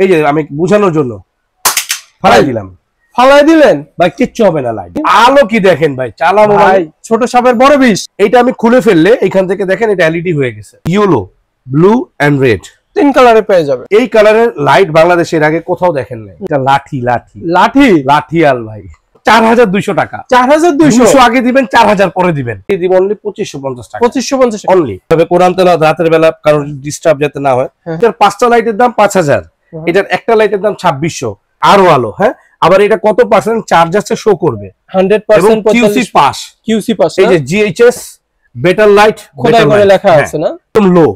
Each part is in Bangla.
এই যে আমি বোঝানোর জন্য ফালাই দিলাম। ফালাই দিলেন ভাই, কিচ্ছু হবে না। লাইট আলো কি দেখেন ভাই, চালানো ভাই ছোট সাপের বড় বিষ। এটা আমি খুলে ফেললে এখান থেকে দেখেন এটা এলইডি হয়ে গেছে। ইয়েলো, ব্লু এন্ড রেড 3 কালারে পেয়ে যাবে। এই কালারের লাইট বাংলাদেশের আগে কোথাও দেখেন নাই। এটা লাঠি লাঠি লাঠি লাঠিয়াল ভাই, 4200 টাকা। 4200 আগে দিবেন, 4000 পরে দিবেন। দিব অনলি 2550 টাকা। 2550 অনলি। তবে কোরআন তেলাওয়াত রাতের বেলা কারণ ডিস্টার্ব যাতে না হয়। এটার 5টা লাইটের দাম 5000, এটার একটা লাইটের দাম 2600। আরো আলো, হ্যাঁ। আবার এটা কত পার্সেন্ট চার্জ আছে শো করবে 100% কিউসি পাস। কিউসি পাস, এই যে জিএইচএস বেটার লাইট খোদাই করে লেখা আছে না, একদম লো।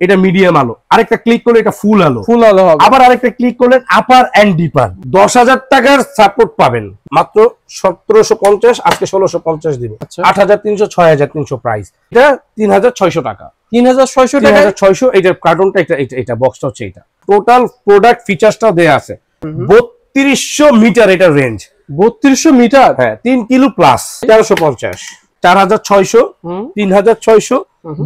এটা মিডিয়াম আলো। আরেকটা ক্লিক করলে এটা ফুল আলো, ফুল আলো হবে। আবার আরেকটা ক্লিক করলে আপার এন্ড ডিপার। 10000 টাকার সাপোর্ট পাবেন মাত্র 1750, আজকে 1650 দিব। 8300 6300 প্রাইস। এটা 3600 টাকা। 3600 টাকা। 3600। এটার কার্টুনটা এটা বক্সটা হচ্ছে এটা। টোটাল প্রোডাক্ট ফিচারসটাও দেয়া আছে। 3200 মিটার এটা রেঞ্জ। 3200 মিটার, হ্যাঁ, 3 কিলো প্লাস। 1350, 4600, 3600,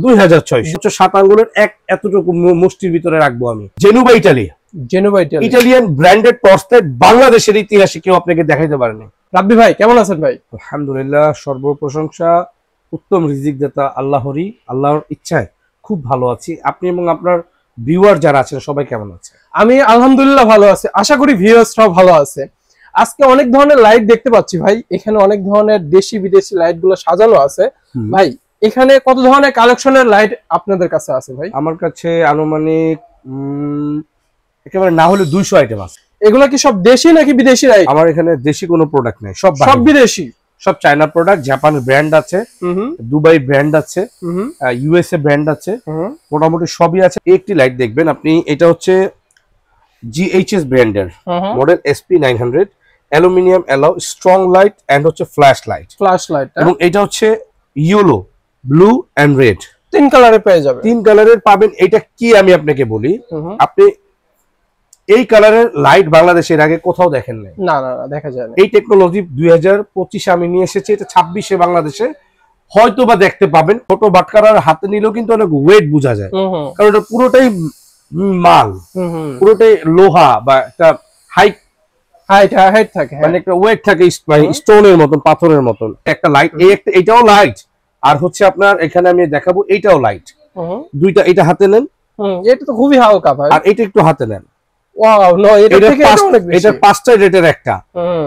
2600। 7 আঙ্গুলের এতটুকু মুষ্টির ভিতরে রাখবো আমি। জেনুবা Italy, Italian branded torch light. বাংলাদেশের ইতিহাসে কেউ আপনাকে দেখাইতে পারেনি। রাব্বি ভাই কেমন আছেন ভাই? আলহামদুলিল্লাহ, সর্বপ্রশংসা উত্তম রিজিক দাতা আল্লাহরই। আল্লাহর ইচ্ছায় খুব ভালো আছি। আপনি এবং আপনার ভিউয়ার যারা আছেন সবাই কেমন আছে? আমি আলহামদুলিল্লাহ ভালো আছি, আশা করি ভিউয়ার্সরাও ভালো আছে। আজকে অনেক ধরনের লাইট দেখতে পাচ্ছি ভাই, এখানে অনেক ধরনের দেশি বিদেশি লাইট গুলো সাজানো আছে। ভাই এখানে কত ধরনের কালেকশনের লাইট আপনাদের কাছে আছে ভাই? আমার কাছে আনুমানিক একেবারে না হলে 200 আইটেম আছে। এগুলো কি সব দেশি নাকি বিদেশি লাইট? আমার এখানে দেশি কোনো প্রোডাক্ট নেই, সব বিদেশি। সব চায়না প্রোডাক্ট। জাপান ব্র্যান্ড আছে, দুবাই ব্র্যান্ড আছে, ইউএসএ ব্র্যান্ড আছে, মোটামুটি সবই আছে। একটি লাইট দেখবেন আপনি, এটা হচ্ছে জিএইচএস ব্র্যান্ডের model SP900 aluminium alloy strong light and হচ্ছে ফ্ল্যাশ লাইট। এবং এটা হচ্ছে ইয়েলো, ব্লু এন্ড রেড 3 কালারে পেয়ে যাবে। 3 কালারের পাবেন। এটা কি আমি আপনাকে বলি, আপনি এই কালারের লাইট বাংলাদেশের আগে কোথাও দেখেন নাই। না না না, দেখা যায় না। এই টেকনোলজি 2025 আমি নিয়ে এসেছি। এটা 26-এ বাংলাদেশে হয়তো বা দেখতে পাবেন। ছোট বাটকারার হাতে নিলেও কিন্তু অনেক ওয়েট বোঝা যায়, কারণ এটা পুরোটাই মাল, পুরোটাই লোহা বা একটা হাইট থাকে, মানে একটা ওয়েট থাকে, স্টোনের মতন, পাথরের মতন। একটা লাইট, এইটাও লাইট। আর হচ্ছে আপনার এখানে আমি দেখাবো, এইটাও লাইট। দুইটা, এটা হাতে নেন, এটা তো খুবই হালকা ভাই। আর এটা একটু হাতে নেন। ওয়াও, নো, এটা থেকে এটা অনেক বেশি। এটা 5টা রেটের একটা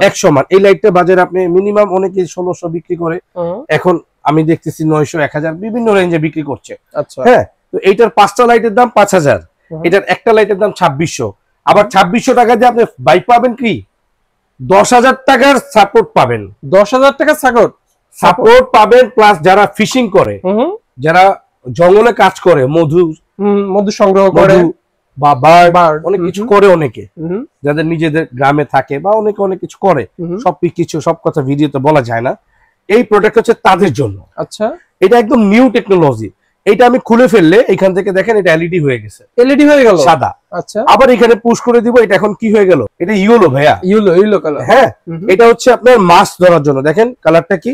100 মান। এই লাইটটা বাজারে আপনি মিনিমাম অনেকে 1600 বিক্রি করে, এখন আমি দেখতেছি 900 1000 বিভিন্ন রেঞ্জে বিক্রি করছে। আচ্ছা, হ্যাঁ। তো এইটার 5টা লাইটের দাম 5000, এটার একটা লাইটের দাম 2600। আবার 2600 টাকা দিয়ে আপনি বাই পাবেন কি 10000 টাকার সাপোর্ট পাবেন। 10000 টাকার সাপোর্ট পাবেন, প্লাস যারা ফিশিং করে, যারা জঙ্গলে কাজ করে, মধু সংগ্রহ করে বা বার্ড অনেক কিছু করে, অনেকে যাদের নিজেদের গ্রামে থাকে বা অনেকে অনেক কিছু করে, সব কথা ভিডিওতে বলা যায় না। এই প্রোডাক্ট হচ্ছে তাদের জন্য। আচ্ছা, এটা একদম নিউ টেকনোলজি। এটা আমি খুলে ফেললে এখান থেকে দেখেন এটা এলইডি হয়ে গেছে, এলইডি হয়ে গেল সাদা। আচ্ছা, আবার এখানে পুশ করে দিব, এটা এখন কি হয়ে গেল, এটা ইয়েলো ভাইয়া, ইয়েলো কালার। হ্যাঁ, এটা হচ্ছে আপনার মাছ ধরার জন্য। দেখেন কালারটা কি,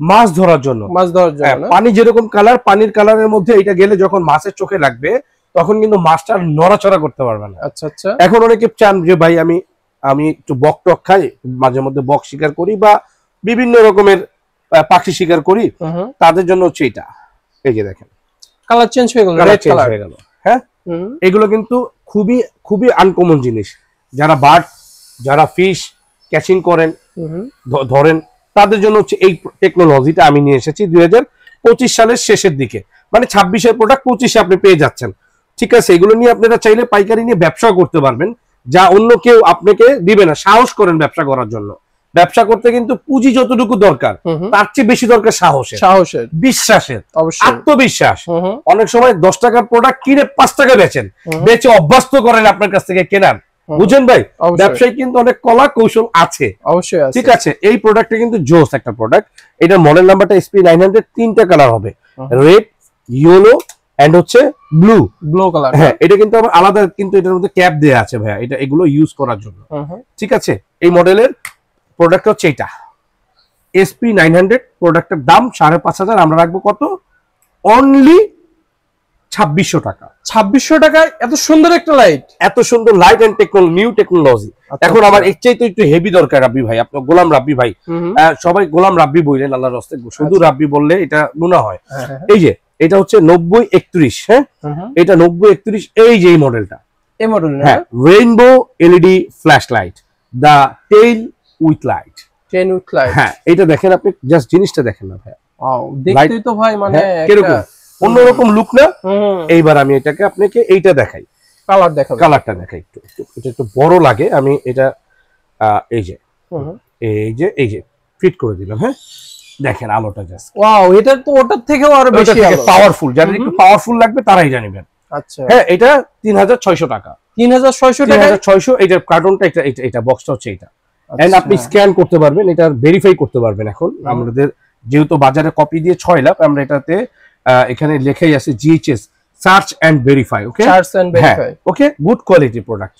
মাছ ধরার জন্য। পানি যেরকম কালার, পানির কালারের মধ্যে এটা গেলে যখন মাছের চোখে লাগবে তখন কিন্তু মাছটা নড়াচড়া করতে পারবে না। আচ্ছা আচ্ছা। এখন অনেকে চান যে ভাই আমি একটু বক টক খাই, মাঝে মধ্যে বক শিকার করি বা বিভিন্ন রকমের পাখি শিকার করি, তাদের জন্য হচ্ছে এটা। এই যে দেখেন কালার চেঞ্জ হয়ে গেল, রেড কালার হয়ে গেল। হ্যাঁ, এগুলো কিন্তু খুবই খুবই আনকমন জিনিস। যারা বার্ড, যারা ফিশ ক্যাচিং করেন, ধরেন, তাদের জন্য হচ্ছে এই টেকনোলজিটা আমি নিয়ে এসেছি 2025 সালের শেষের দিকে। মানে 26-এর প্রোডাক্ট 25-এ আপনি পেয়ে যাচ্ছেন। ঠিক আছে, এগুলো নিয়ে আপনারা চাইলে পাইকারি নিয়ে ব্যবসা করতে পারবেন, যা অন্য কেউ আপনাকে দিবে না। সাহস করেন ব্যবসা করার জন্য। ব্যবসা করতে কিন্তু পুঁজি যতটুকু দরকার তার চেয়ে বেশি দরকার সাহসের, বিশ্বাসের, আত্মবিশ্বাস। অনেক সময় 10 টাকার প্রোডাক্ট কিনে 5 টাকা বেচে অভ্যস্ত করেন আপনার কাছ থেকে কেনার। বুঝেন ভাই, ব্যবসায় কিন্তু অনেক কলা কৌশল আছে, অবশ্যই। ঠিক আছে, এই প্রোডাক্টটা কিন্তু জোস একটা প্রোডাক্ট। এটার মডেল নাম্বারটা SP900, 3টা কালার হবে, রেড, ইয়েলো এন্ড হচ্ছে ব্লু কালার। হ্যাঁ, এটা কিন্তু আবার আলাদা, কিন্তু এটার মধ্যে ক্যাপ দেয়া আছে ভাইয়া, এটা এগুলো ইউজ করার জন্য। ঠিক আছে, এই মডেলের প্রোডাক্ট হচ্ছে এটা SP900। প্রোডাক্টের দাম 5500, আমরা রাখবো কত, অনলি 2600 টাকা। 2600 টাকায় এত সুন্দর একটা লাইট, এত সুন্দর লাইট এন্ড নিউ টেকনোলজি। এখন আমার এর চাইতে একটু হেভি দরকার রাব্বি ভাই, আপনার গোলাম রাব্বি ভাই, সবাই গোলাম রাব্বি বললেন আল্লাহর রাস্তায়, শুধু রাব্বি বললে এটা গুনাহ হয়। এই যে এটা হচ্ছে 9031, হ্যাঁ এটা 9031, এই যে এই মডেলটা, এই মডেল না, হ্যাঁ rainbow LED flash light, the tail with light, 10 with light. হ্যাঁ এটা দেখেন, আপনি জাস্ট জিনিসটা দেখেন না ভাই, ওয়াও দেখতেই তো ভাই মানে কিরকম অন্যরকম লুক না। এইবার আমি এটাকে আপনাকে এইটা দেখাই, কালার দেখাবো, কালারটা দেখাই একটু, এটা একটু বড় লাগে, আমি এটা এই যে এই যে ফিট করে দিলাম, হ্যাঁ দেখেন আলোটা জাস্ট ওয়াও, এটা তো ওটার থেকেও আরো বেশি আলো, পাওয়ারফুল, যাদের একটু পাওয়ারফুল লাগবে তারাই জানেন। আচ্ছা হ্যাঁ এটা 3600 টাকা, 3600 টাকা, 3600। এটার কার্টনটা এটা বক্সটা হচ্ছে এটা, এন্ড আপনি স্ক্যান করতে পারবেন, এটা ভেরিফাই করতে পারবেন। এখন আমাদের যেহেতু বাজারে কপি দিয়ে 6 লাখ, আমরা এটাতে এখানে লেখাই আছে GHS search and verify, okay search and verify, okay good quality product,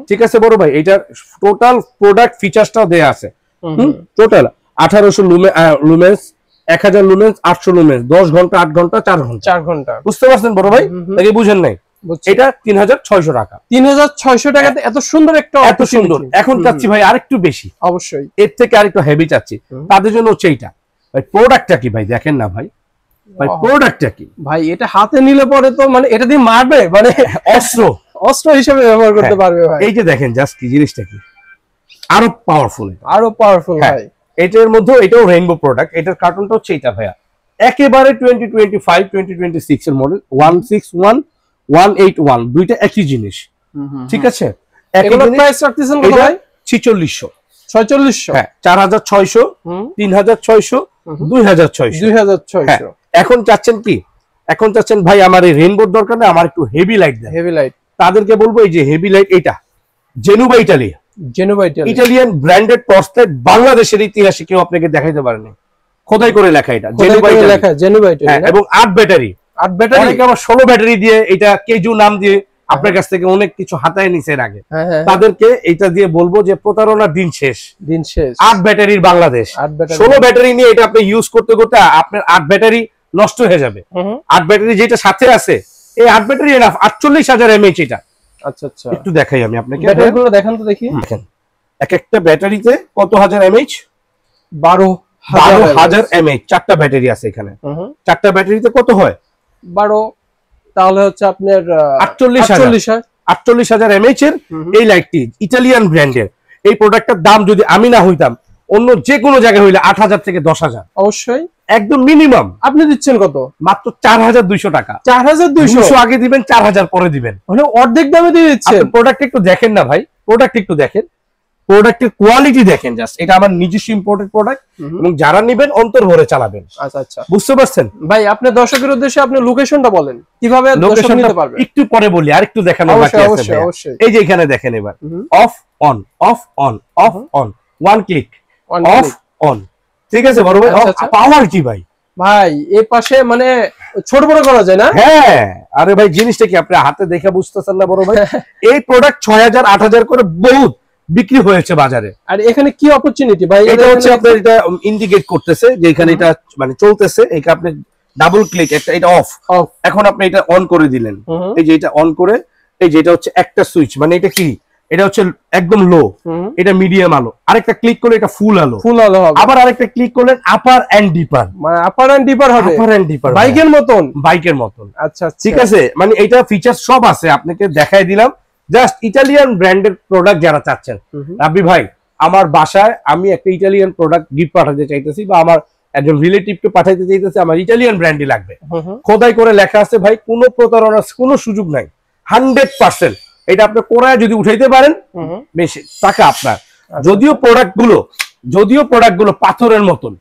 ঠিক আছে বড় ভাই। এটার টোটাল প্রোডাক্ট ফিচারসটাও দেয়া আছে, টোটাল 1800 লুমেন্স, 1000 লুমেন্স, 800 লুমেন্স, 10 ঘন্টা, 8 ঘন্টা, 4 ঘন্টা, 4 ঘন্টা, বুঝতে পারছেন বড় ভাই নাকি বুঝেন নাই? এটা 3600 টাকা, 3600 টাকাতে এত সুন্দর একটা, এত সুন্দর। এখন চাচ্ছি ভাই আরেকটু বেশি, অবশ্যই এর থেকে আরেকটু হেভি চাচ্ছি, তাদের জন্য হচ্ছে এইটা। ভাই প্রোডাক্টটা কি ভাই দেখেন না ভাই, ভাই প্রোডাক্টটা কি ভাই, এটা হাতে নিলে পরে তো মানে এটা দিয়ে মারবে, মানে অস্ত্র, অস্ত্র হিসেবে ব্যবহার করতে পারবে ভাই। এই যে দেখেন জাস্ট কি জিনিসটা কি, আরো পাওয়ারফুল, আরো পাওয়ারফুল ভাই। এটার মধ্যে এটাও রেইনবো প্রোডাক্ট, এটার কার্টনটা হচ্ছে এটা ভাইয়া, একেবারে 2025 2026 এর মডেল, 161 181, দুইটা একই জিনিস, ঠিক আছে। এগুলো প্রাইস রাখতেছেন কত ভাই? 4600, 4600, হ্যাঁ 4600, 3600, 2600, 2600। এখন চাচ্ছেন কি, এখন চাচ্ছেন ভাই আমার এই রেইনবোর দরকার না, আমার একটু হেভি লাইট দেন, হেভি লাইট, তাদেরকে বলবো এই যে হেভি লাইট, এটা জেনুবা Italy, Italian branded torch light, বাংলাদেশের ইতিহাসে কেউ আপনাকে দেখাইতে পারেনি, খোদাই করে লেখা এটা জেনুবা ইটালি, এবং 8 ব্যাটারি, 8 ব্যাটারি, অনেকে আবার 16 ব্যাটারি দিয়ে, এটা কেজু নাম দিয়ে আপনার কাছ থেকে অনেক কিছু হাতায় নিছে এর আগে, তাদেরকে এটা দিয়ে বলবো যে প্রতারণার দিন শেষ, দিন শেষ। 8 ব্যাটারির বাংলাদেশ, 16 ব্যাটারি নিয়ে এটা আপনি ইউজ করতে করতে আপনার 8 ব্যাটারি নষ্ট হয়ে যাবে। 8 ব্যাটারি যেটা সাথে আছে, এই 8 ব্যাটারি এনাফ, 48000 mAh এটা। আচ্ছা আচ্ছা, একটু দেখাই আমি আপনাকে, ব্যাটারিগুলো দেখান তো দেখি। দেখেন এক একটা ব্যাটারিতে কত হাজার mAh, 12000 mAh, 4টা ব্যাটারি আছে এখানে, 4টা ব্যাটারিতে কত হয় 12, তাহলে হচ্ছে আপনার 48000 mAh এর এই লাইটটি, ইটালিয়ান ব্র্যান্ডের। এই প্রোডাক্টটার দাম যদি আমি না হইতাম, অন্য যে কোনো জায়গায় হইলে 8000 থেকে 10000, অবশ্যই একদম মিনিমাম। আপনি দিচ্ছেন কত? মাত্র 4200 টাকা। 4200 আগে দিবেন, 4000 পরে দিবেন, মানে অর্ধেক দামে দিয়ে দিচ্ছেন। প্রোডাক্ট একটু দেখেন না ভাই, প্রোডাক্ট একটু দেখেন, প্রোডাক্টের কোয়ালিটি দেখেন জাস্ট। এটা আমার নিজস্ব ইম্পোর্টেড প্রোডাক্ট, এবং যারা নেবেন অন্তর ভরে চালাবেন। আচ্ছা আচ্ছা, বুঝতে পারছেন ভাই? আপনি দর্শকের উদ্দেশ্যে আপনি লোকেশনটা বলেন, কিভাবে দর্শক নিতে পারবে? একটু পরে বলি, আর একটু দেখানো বাকি আছে ভাই। এই যে এখানে দেখেন, এবার of on of on of on, one click of on, ঠিক আছে বড় ভাই? পাওয়ার কি ভাই, ভাই এই পাশে মানে ছোট বড় করা যায় না? হ্যাঁ, আরে ভাই জিনিসটা কি আপনি হাতে দেখে বুঝতেছেন না বড় ভাই? এই প্রোডাক্ট 6000 8000 করে বহুত বিক্রি হয়েছে বাজারে। আর এখানে কি অপরচুনিটি ভাই? এটা হচ্ছে আপনার, এটা ইন্ডিকেট করতেছে যে এখানে এটা মানে চলতেছে, এটা আপনি ডাবল ক্লিক, এটা অফ, এখন আপনি এটা অন করে দিলেন, এই যে এটা অন করে, এই যে এটা হচ্ছে একটা সুইচ, মানে এটা কি, এটা হচ্ছে একদম লো, এটা মিডিয়াম আলো, আরেকটা ক্লিক করলে এটা ফুল আলো, হবে, আবার আরেকটা ক্লিক করলেন আপার এন্ড ডিপার, মানে আপার এন্ড ডিপার হবে, আপার এন্ড ডিপার বাইকের মতন, বাইকের মতন। আচ্ছা ঠিক আছে, মানে এটা ফিচার সব আছে, আপনাকে দেখাই দিলাম। জাস্ট ইটালিয়ান ব্র্যান্ডের প্রোডাক্ট যারা চাচ্ছেন, রাব্বি ভাই আমার বাসায় আমি একটা ইটালিয়ান প্রোডাক্ট গিফট পাঠাতে চাইতেছি, বা আমার একজন রিলেটিভকে পাঠাইতে চাইতেছি, আমার ইটালিয়ান ব্র্যান্ডই লাগবে, খোদাই করে লেখা আছে ভাই, কোনো প্রতারণার কোনো সুযোগ নাই, 100%। এটা আপনি কোরায় যদি উঠাইতে পারেন, বেশি টাকা আপনার। যদিও প্রোডাক্টগুলো পাথরের মতন,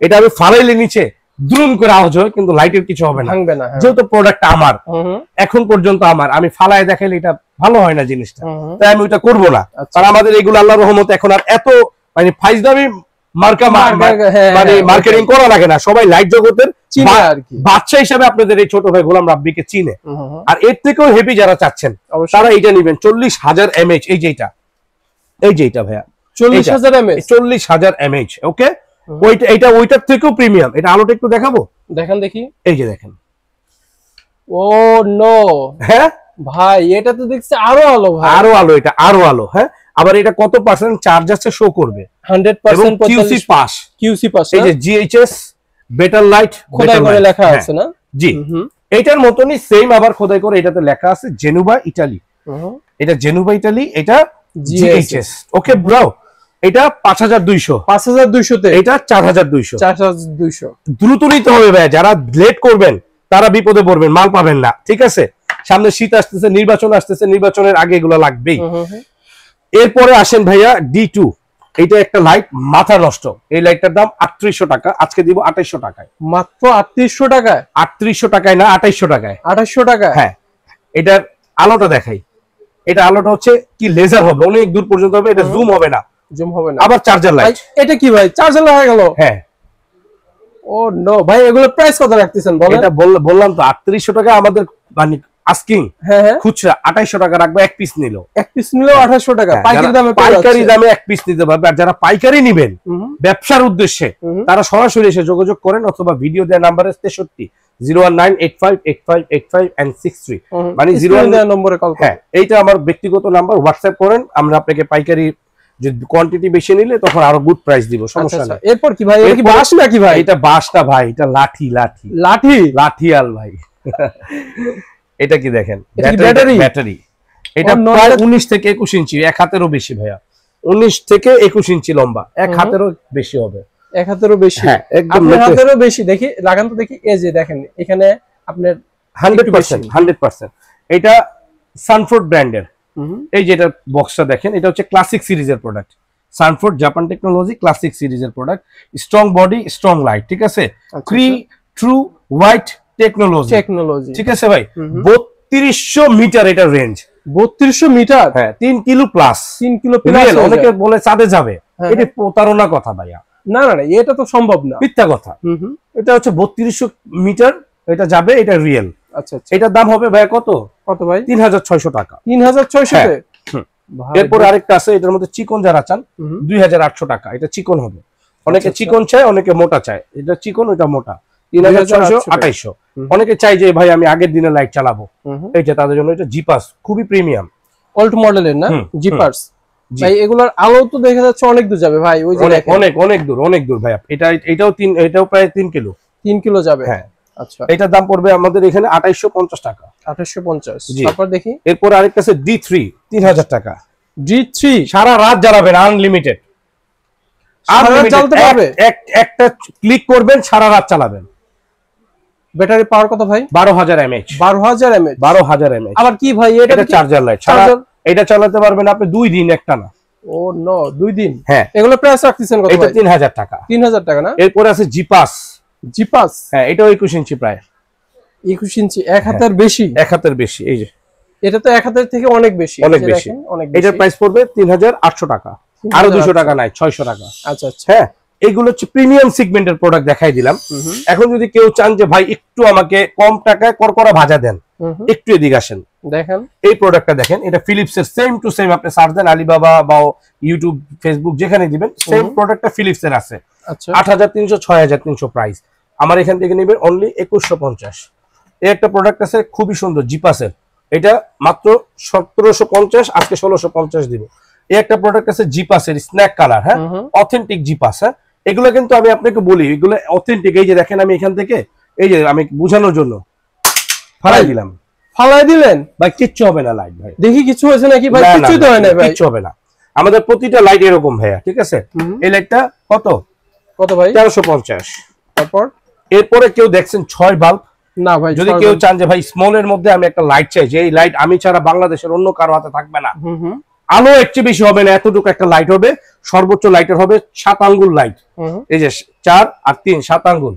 এটা আমি ফালাইলে নিচে দ্রুম করে আওয়াজ হয়, কিন্তু লাইটের কিছু হবে না, যেহেতু প্রোডাক্ট আমার, এখন পর্যন্ত আমার, আমি ফালায় দেখাইলে এটা ভালো হয় না জিনিসটা, তাই আমি ওটা করবো না। কারণ আমাদের এগুলো আল্লাহর রহমতে এখন আর এত মানে ফাইজদামি মার্কা মানে মার্কেটিং করা লাগে না, সবাই লাইট জগতের বাচ্চা হিসাবে আপনাদের এই ছোট ভাই গোলাম রাব্বিকে চিনে। আর এর থেকেও হেভি যারা চাচ্ছেন, তারা এটা নেবেন 40000 mAh, এই যে এটা ভাইয়া 40000 mAh, 40000 mAh, ওকে। ওইটা ওইটার থেকেও প্রিমিয়াম। এটা আলোটা একটু দেখাবো, দেখেন দেখি, এই যে দেখেন, ও নো হ্যাঁ ভাই, এটা তো দেখছি আরো আলো ভাই, আরো আলো, এটা আরো আলো। হ্যাঁ, আবার এটা কত পার্সেন্ট চার্জ আছে শো করবে, 100% কিউসি পাস। কিউসি পাস, এই যে জিএইচএস বেটার লাইট খোদাই করে লেখা আছে না? জি, এইটার মতনই সেম আবার খোদাই করে এটাতে লেখা আছে জেনুবা ইটালি। এটা জেনুবা ইটালি, এটা জিএইচএস। ওকে ব্রো, এটা 5200, 5200 তে, এটা 4200। 4200 দ্রুত নিতে হবে ভাই, যারা লেট করবেন তারা বিপদে পড়বেন, মাল পাবেন না। ঠিক আছে, সামনে শীত আসতেছে, নির্বাচন আসতেছে, নির্বাচনের আগে এগুলো লাগবেই। এরপরে আসেন ভাইয়া D2, এটা একটা লাইট মাথা নষ্ট। এই লাইটটার দাম 3800 টাকা, আজকে দিব 2800 টাকায়। মাত্র 3800 টাকায়? 3800 টাকায় না, 2800 টাকায়। 2800 টাকা? হ্যাঁ, এটার আলোটা দেখাই। এটা আলোটা হচ্ছে কি লেজার হবে, অনেক দূর পর্যন্ত হবে, এটা জুম হবে না, জুম হবে না। আবার চার্জার লাইট। এটা কি ভাই, চার্জার লাগা গেল? হ্যাঁ। ও নো ভাই, এগুলো প্রাইস কত রাখতেছেন বলেন? এটা বললাম তো 3800 টাকা আমাদের মানে আস্কিং। হ্যাঁ, খুচরা 2800 টাকা রাখবো, এক পিস নিলো। এক পিস নিলেও 2800 টাকা পাইকারি দামে এক পিস নিতে পারবে। আর যারা পাইকারি নিবেন ব্যবসার উদ্দেশ্যে, তারা সরাসরি এসে যোগাযোগ করেন, অথবা ভিডিও দেওয়া নাম্বারে 63 019858585 and 63 মানে 01 নম্বরে কল। হ্যাঁ, এইটা আমার ব্যক্তিগত নাম্বার, হোয়াটসঅ্যাপ করেন, আমরা আপনাকে পাইকারি যদি কোয়ান্টিটি বেশি নিলে তখন আরো গুড প্রাইস দিব, সমস্যা নেই। এরপর কি ভাই, এটা কি বাঁশ নাকি ভাই? এটা বাঁশ না ভাই, এটা লাঠি লাঠি লাঠি লাঠিয়াল ভাই। এটা কি দেখেন, ব্যাটারি। এটা নয় প্রায় 19 থেকে 21 ইঞ্চি, এক হাতেরও বেশি ভাইয়া। 19 থেকে 21 ইঞ্চি লম্বা, এক হাতেরও বেশি হবে। এক হাতেরও বেশি? হ্যাঁ, একদম এক হাতেরও বেশি। দেখি লাগান তো দেখি, এই যে দেখেন এখানে আপনার 100%। এটা সানফোর্ড ব্র্যান্ডের। এই যে এটার বক্সটা দেখেন, এটা হচ্ছে ক্লাসিক সিরিজের product. Sanford Japan technology classic সিরিজের product. Strong body, strong light. ঠিক আছে, ট্রু হোয়াইট টেকনোলজি। ঠিক আছে ভাই, 3200 মিটার এটা রেঞ্জ। 3200 মিটার? হ্যাঁ, 3 কিলো প্লাস। 3 kilo plus. অনেকে বলে চাঁদে যাবে, এটা প্রতারণা কথা ভাইয়া। না না না, এটা তো সম্ভব না, মিথ্যা কথা। এটা হচ্ছে 3200 মিটার, এটা যাবে, এটা রিয়েল। আচ্ছা, এটার দাম হবে ভাই কত ভাই? 3600 টাকা। 3600 তে? এরপর আরেকটা আছে, এটার মধ্যে চিকন যারা চান 2800 টাকা। এটা চিকন হবে, অনেকে চিকন চায়, অনেকে মোটা চায়। এটা চিকন, ওটা মোটা। 3600 2800। অনেকে চাই যে ভাই আমি আগের দিনে লাইট চালাবো, এইটা তাদের জন্য। এটা জিপাস, খুবই প্রিমিয়াম, ওল্ড মডেলের না জিপাস ভাই? এগুলোর আলো তো দেখা যাচ্ছে অনেক দূর যাবে ভাই, ওই যে অনেক দূর ভাই। এটাও প্রায় 3 কিলো। 3 কিলো যাবে? হ্যাঁ। আচ্ছা, এটার দাম পড়বে আমাদের এখানে 2850 টাকা। 2850। তারপর দেখি, এরপর আরেকটা আছে D3, 3000 টাকা। D3 সারা রাত জ্বালাবেন, আনলিমিটেড। জ্বালতে পারবে? একটা ক্লিক করবেন, সারা রাত চালাবেন। ব্যাটারি পাওয়ার কত ভাই? 12000 mAh। 12000 mAh? 12000 mAh। আবার কি ভাই, এটা চার্জার লাইট। এটা চালাতে পারবেন আপনি 2 দিন একটানা। ও নো, 2 দিন? হ্যাঁ। এগুলো প্রাইস রাখতেছেন কত ভাই? এটা 3000 টাকা। 3000 টাকা না? এরপর আছে জিপাস। জিপাস? হ্যাঁ, এটাও 21 ইঞ্চি প্রায়। 21 ইঞ্চি, এক হাতের বেশি? এক হাতের বেশি। এই যে এটা তো এক হাতের থেকে অনেক বেশি। অনেক বেশি। এটার প্রাইস পড়বে 3800 টাকা, আরো 200 টাকা নাই, 600 টাকা। আচ্ছা আচ্ছা। হ্যাঁ, এগুলো হচ্ছে প্রিমিয়াম সেগমেন্টের প্রোডাক্ট দেখাই দিলাম। এখন যদি কেউ চান যে ভাই একটু আমাকে কম টাকায় করকরা ভাজা দেন, একটু এদিকে আসেন, দেখেন এই প্রোডাক্টটা দেখেন। এটা ফিলিপসের সেম টু সেম, আপনি সার্চ দেন আলিবাবা বা ইউটিউব, ফেসবুক যেখানে দিবেন, সেম প্রোডাক্টটা ফিলিপসের আছে। আচ্ছা, 8300 6300 প্রাইস। আমার এখান থেকে নেবেন অনলি 2150। এই একটা প্রোডাক্ট আছে খুবই সুন্দর জিপাসের, এটা মাত্র 1750, আজকে 1650 দিব। এই একটা প্রোডাক্ট আছে জিপাসের স্ন্যাক কালার। হ্যাঁ, অথেন্টিক জিপাস। হ্যাঁ, এগুলো কিন্তু আমি আপনাকে বলি এগুলো অথেন্টিক। এই যে দেখেন, আমি এখান থেকে এই যে আমি বোঝানোর জন্য ফালাই দিলাম। ফালাই দিলেন ভাই, কিচ্ছু হবে না লাইট ভাই। দেখি কিছু হয়েছে নাকি ভাই? কিচ্ছু তো হয় না ভাই, কিচ্ছু হবে না। আমাদের প্রতিটা লাইট এরকম ভাইয়া। ঠিক আছে, এই লাইটটা কত ভাই? 1350। তারপর এরপরে কেউ দেখছেন 6 বাল্ব না ভাই? যদি কেউ চান যে ভাই স্মলের মধ্যে আমি একটা লাইট চাই, যে এই লাইট আমি ছাড়া বাংলাদেশের অন্য কারো হাতে থাকবে না, আলো একটু বেশি হবে না, এতটুকু একটা লাইট হবে, সর্বোচ্চ লাইটের হবে 7 আঙ্গুল লাইট। এই যে 4 আর 3 7 আঙ্গুল,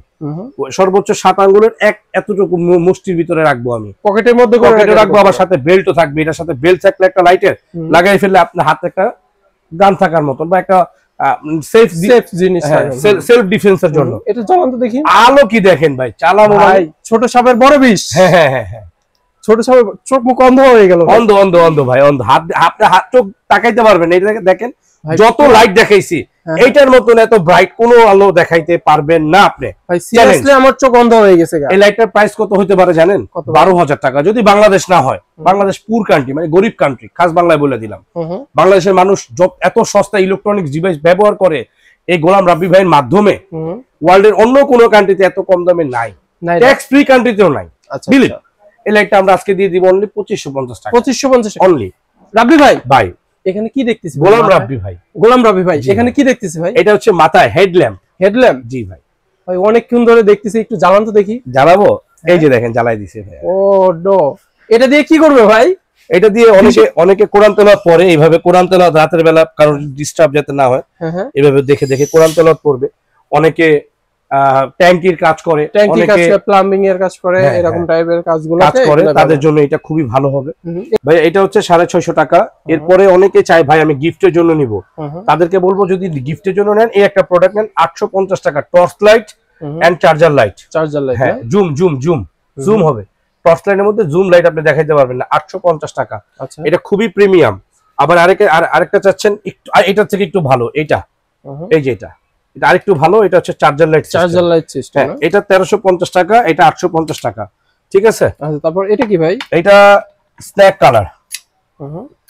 সর্বোচ্চ 7 আঙ্গুলের এতটুকু মুষ্টির ভিতরে রাখবো আমি, পকেটের মধ্যে রাখবো। আবার সাথে বেল্টও থাকবে, এটার সাথে বেল্ট থাকলে একটা লাইটের লাগাই ফেললে আপনার হাতে একটা গান থাকার মতন বা একটা সেফ জিনিস, সেলফ ডিফেন্সের জন্য। এটা চালান তো দেখি। আলো কি দেখেন ভাই, চালানো ভাই ছোট সাপের বড় বিষ। হ্যাঁ হ্যাঁ হ্যাঁ হ্যাঁ, ছোট সাপের চোখ মুখ অন্ধ হয়ে গেল, অন্ধ ভাই, অন্ধ। হাত চোখ তাকাইতে পারবেন। এই দেখেন যত লাইট দেখাইছি এইটার মতন এত ব্রাইট কোনো আলো দেখাইতে পারবেন না আপনি। ভাই সিরিয়াসলি আমার চোখ অন্ধ হয়ে গেছে। এই লাইটটার প্রাইস কত হতে পারে জানেন? 12,000 টাকা। যদি বাংলাদেশ না হয়, বাংলাদেশ পুর কান্ট্রি মানে গরিব কান্ট্রি, খাস বাংলায় বলে দিলাম, বাংলাদেশের মানুষ এত সস্তা ইলেকট্রনিক্স ডিভাইস ব্যবহার করে এই গোলাম রাব্বি ভাইয়ের মাধ্যমে, ওয়ার্ল্ডের অন্য কোনো কান্ট্রিতে এত কম দামে নাই, ট্যাক্স ফ্রি কান্ট্রিতেও নাই। বিলিভ এই লাইটটা আমরা আজকে দিয়ে দিব অনলি 2550 টাকা। 2550 অনলি। রাব্বি ভাই ভাই এখানে কি দেখতেছি? গোলাম রাব্বি ভাই। গোলাম রাব্বি ভাই এখানে কি দেখতেছি ভাই? এটা হচ্ছে মাথায় হেডল্যাম্প। হেডল্যাম্প? জি ভাই। ভাই অনেকক্ষণ ধরে দেখতেছি, একটু জ্বালান তো দেখি। জ্বালাবো? এই যে দেখেন জ্বালাই দিছে ভাই। ও নো, এটা দিয়ে কি করবে ভাই? এটা দিয়ে অনেকে কোরআন তেলাওয়াত পড়ে, এইভাবে কোরআন তেলাওয়াত রাতের বেলা কারোর ডিস্টার্ব যাতে না হয় এইভাবে দেখে দেখে কোরআন তেলাওয়াত পড়বে। অনেকে ট্যাঙ্কির কাজ করে, অনেকে প্লাম্বিং এর কাজ করে, এরকম টাইপের কাজগুলো করে, তাদের জন্য এটা খুবই ভালো হবে ভাই। এটা হচ্ছে 650 টাকা। এরপরে অনেকে চায় ভাই আমি গিফটের জন্য নিব, তাদেরকে বলবো যদি গিফটের জন্য নেন এই একটা প্রোডাক্ট নেন 850 টাকা। Torch light and charger light. Charger light, হ্যাঁ, জুম হবে। টর্চ লাইটের মধ্যে জুম লাইট আপনি দেখাইতে পারবেন না, 850 টাকা। এটা খুবই প্রিমিয়াম। আবার আরেকটা চাচ্ছেন একটু এটার থেকে একটু ভালো, এটা এই যে এটা আরেকটু ভালো, এটা হচ্ছে চার্জার লাইট সিস্টেম। এটা 1350 টাকা, এটা 850 টাকা। ঠিক আছে। আচ্ছা, তারপর এটা কি ভাই? এটা স্ন্যাক কালার,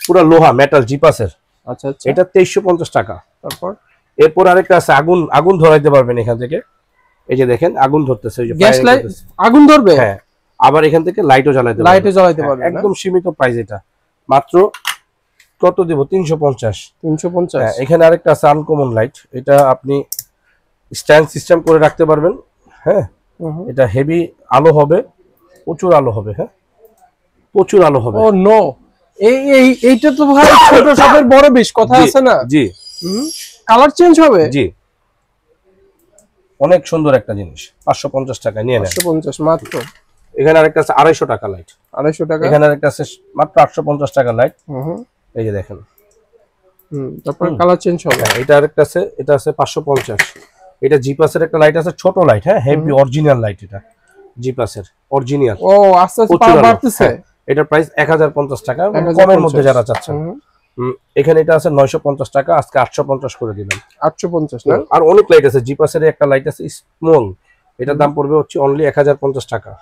পুরো লোহা মেটাল জিপাসের। আচ্ছা আচ্ছা, এটা 2350 টাকা। তারপর এরপর আরেকটা আছে, আগুন ধরাইতে পারবেন এখান থেকে। এই যে দেখেন আগুন ধরতেছে, এই যে গ্যাস লাইট আগুন ধরবে। হ্যাঁ, আবার এখান থেকে লাইটও জ্বালাইতে পারবেন। একদম সীমিত প্রাইস। এটা মাত্র কত দিব? 350। এখানে আরেকটা আছে আনকমন লাইট, এটা আপনি স্ট্যান্ড সিস্টেম করে রাখতে পারবেন। হ্যাঁ, এটা হেভি আলো হবে, প্রচুর আলো হবে। হ্যাঁ, প্রচুর আলো হবে। ও নো, এইটা তো ভাই ছোট সাপের বড় বিষ কথা আছে না? জি। কালার চেঞ্জ হবে? জি, অনেক সুন্দর একটা জিনিস। 550 টাকা নিয়ে নেন। 550 মাত্র। এখানে আরেকটা আছে 250 টাকা লাইট। 250 টাকা। এখানে আরেকটা আছে মাত্র 850 টাকা লাইট। এই যে দেখেন। তারপর কালার চেঞ্জ হবে। এটা আরেকটা আছে, এটা আছে 550। এটা জিপাসের একটা লাইট আছে, ছোট লাইট। হ্যাঁ, হেভি অরিজিনাল লাইট, এটা জিপাসের অরিজিনাল। ও আস্তে আস্তে পাওয়ার বাড়তেছে। এটার প্রাইস 1050 টাকা, কমের মধ্যে যারা চাচ্ছেন। এখানে এটা আছে 950 টাকা, আজকে 850 করে দিলাম। 850 না? আর অনেক লাইট আছে, জিপাসের একটা লাইট আছে স্মল, এটার দাম পড়বে হচ্ছে অনলি 1050 টাকা।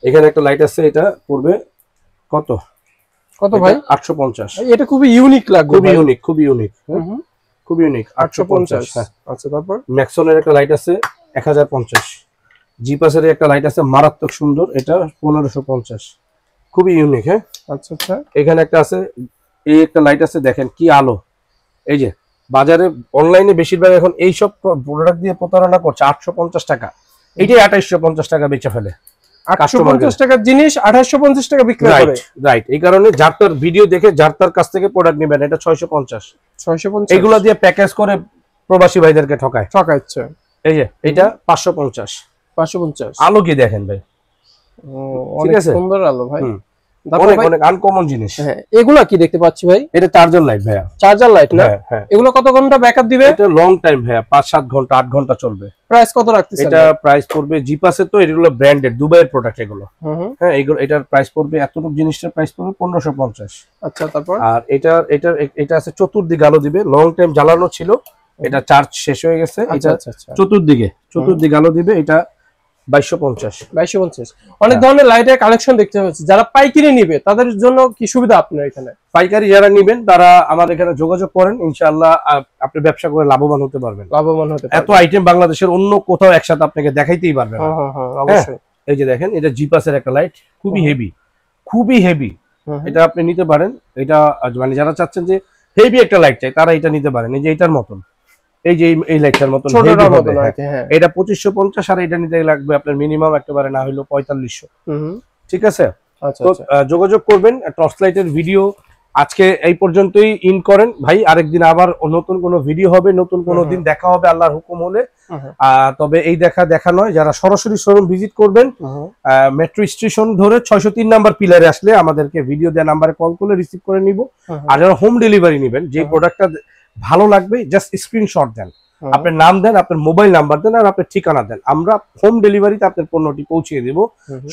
এখানে একটা লাইট আছে, এটা পড়বে কত ভাই? 850। এটা খুবই ইউনিক লাগবে, খুবই ইউনিক। 850। আচ্ছা, তারপর ম্যাক্সনের একটা লাইট আছে 1050। জিপাসের একটা লাইট আছে মারাত্মক সুন্দর, এটা 1550, খুবই ইউনিক। হ্যাঁ, আচ্ছা আচ্ছা। এখানে একটা আছে, এই একটা লাইট আছে, দেখেন কি আলো। এই যে বাজারে অনলাইনে বেশিরভাগ এখন এই সব প্রোডাক্ট দিয়ে প্রতারণা করছে। 850 টাকা, এইটাই 2850 টাকা বেচে ফেলে। 850 টাকার জিনিস 2850 টাকা বিক্রি করে। রাইট। এই কারণে যার তার ভিডিও দেখে যার তার কাছ থেকে প্রোডাক্ট নেবেন। এটা 650। এগুলো দিয়ে প্যাকেজ করে প্রবাসী ভাইদেরকে ঠকাচ্ছে। এই যে এটা 550। আলো কি দেখেন ভাই, অনেক সুন্দর আলো ভাই, অনেক আনকমন জিনিস। হ্যাঁ, এগুলা কি দেখতে পাচ্ছি ভাই? এটা চার্জার লাইট ভাইয়া। চার্জার লাইট না? এগুলো কত ঘন্টা ব্যাকআপ দিবে? এটা লং টাইম ভাইয়া, 5-7 ঘন্টা 8 ঘন্টা চলবে। প্রাইস কত রাখতেছেন? এটা প্রাইস পড়বে জিপাসে, তো এগুলো ব্র্যান্ডেড দুবাইয়ের প্রোডাক্ট এগুলো। হ্যাঁ, এটার প্রাইস পড়বে, এতটুকু জিনিসটার প্রাইস পড়বে 1550। আচ্ছা, তারপর আর এটা আছে চতুর্দিকে আলো দিবে, লং টাইম জ্বালানো ছিল, এটা চার্জ শেষ হয়ে গেছে। এটা চতুর্দিকে আলো দিবে, এটা 2250। অনেক ধরনের লাইটের কালেকশন দেখতে পাচ্ছি। যারা পাইকারি নিবে তাদের জন্য কি সুবিধা আপনার এখানে? পাইকারি যারা নিবেন তারা আমাদের এখানে যোগাযোগ করেন, ইনশাআল্লাহ আপনি ব্যবসা করে লাভবান হতে পারবেন। এত আইটেম বাংলাদেশের অন্য কোথাও একসাথে আপনাকে দেখাইতেই পারবেন। অবশ্যই। এই যে দেখেন, এটা জিপাসের একটা লাইট, খুবই হেভি। এটা আপনি নিতে পারেন। এটা মানে যারা চাচ্ছেন যে হেভি একটা লাইট চাই, তারা এটা নিতে পারেন। এই যে এটার মতন, এই যে এই লাইটটার মতন এটা 2550। আর এটা নিতে লাগবে আপনার মিনিমাম একেবারে না হইলো 4500। ঠিক আছে, তো যোগাযোগ করবেন। টর্চ লাইটের ভিডিও আজকে এই পর্যন্তই ইন করেন ভাই। আরেকদিন আবার নতুন কোনো ভিডিও হবে, নতুন কোনো দিন দেখা হবে আল্লাহর হুকুম হলে। তবে এই দেখা নয়, যারা সরাসরি শোরুম ভিজিট করবেন, মেট্রো স্টেশন ধরে 603 নাম্বার পিলারে আসলে আমাদেরকে ভিডিও দেওয়া নাম্বারে কল করলে রিসিভ করে নিব। আর যারা হোম ডেলিভারি নেবেন, যে প্রোডাক্টটা ভালো লাগবে জাস্ট স্ক্রিনশট দেন, আপনার নাম দেন, আপনার মোবাইল নাম্বার দেন, আর আপনার ঠিকানা দেন। আমরা হোম ডেলিভারিতে আপনার পণ্যটি পৌঁছে দেব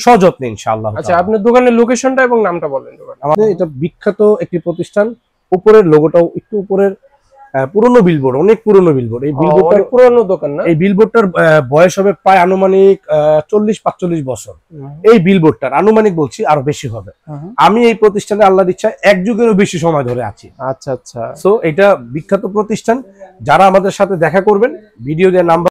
সযত্নে ইনশাআল্লাহ। আচ্ছা, আপনার দোকানের লোকেশনটা এবং নামটা বলেন। আমাদের এটা বিখ্যাত একটি প্রতিষ্ঠান, উপরের লোগোটাও একটু উপরের পুরনো বিলবোর্ড, অনেক পুরনো বিলবোর্ড। এই বিলবোর্ডটার পুরনো দোকান না? এই বিলবোর্ডটার বয়স হবে প্রায় আনুমানিক 40-45 বছর। এই বিলবোর্ডটার আনুমানিক বলছি আরো বেশি হবে। আমি এই প্রতিষ্ঠানে আল্লাহর ইচ্ছা 1 যুগেরও বেশি সময় ধরে আছি। আচ্ছা আচ্ছা। সো এটা বিখ্যাত প্রতিষ্ঠান। যারা আমাদের সাথে দেখা করবেন, ভিডিও দিয়ে নাম্বার